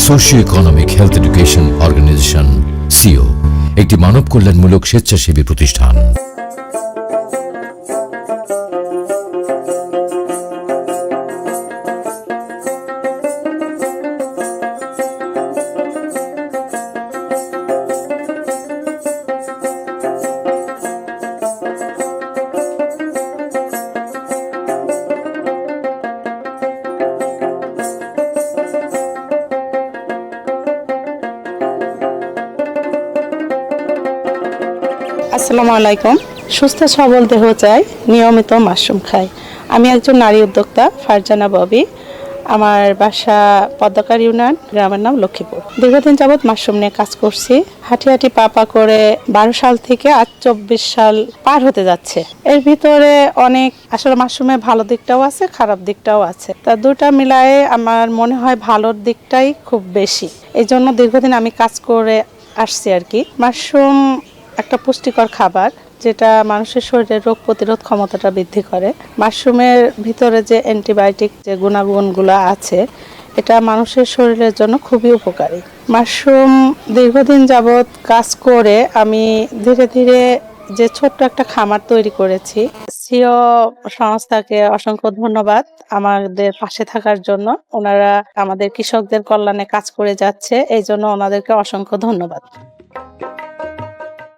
Socio economic health education organization সিও একটি মানব কল্যাণমূলক স্বেচ্ছাসেবী প্রতিষ্ঠান। আসসালামু আলাইকুম। সুস্থ সবল দেহ চাই, নিয়মিত মাশরুম খাই। আমি একজন নারী উদ্যোক্তা ফারজানা ববি। আমার বাসা পদ্মকার ইউনিয়ন, গ্রামের নাম লক্ষ্মীপুর। দীর্ঘদিন যাবৎ মাশরুম নিয়ে কাজ করছি। হাঁটি হাঁটি পা করে 12 সাল থেকে আজ 24 সাল পার হতে যাচ্ছে। এর ভিতরে অনেক আসলে মাশরুমের ভালো দিকটাও আছে, খারাপ দিকটাও আছে। তা দুটা মিলায়ে আমার মনে হয় ভালোর দিকটাই খুব বেশি। এই জন্য দীর্ঘদিন আমি কাজ করে আসছি আর কি। মাশরুম একটা পুষ্টিকর খাবার, যেটা মানুষের শরীরের রোগ প্রতিরোধ ক্ষমতাটা বৃদ্ধি করে। মাশরুমের ভিতরে যে অ্যান্টিবায়োটিক যে গুণাগুণগুলো আছে, এটা মানুষের শরীরের জন্য খুবই উপকারী। মাশরুম দীর্ঘদিন যাবৎ কাজ করে আমি ধীরে ধীরে যে ছোট্ট একটা খামার তৈরি করেছি। সিও সংস্থাকে অসংখ্য ধন্যবাদ আমাদের পাশে থাকার জন্য। ওনারা আমাদের কৃষকদের কল্যাণে কাজ করে যাচ্ছে, এই জন্য ওনাদেরকে অসংখ্য ধন্যবাদ।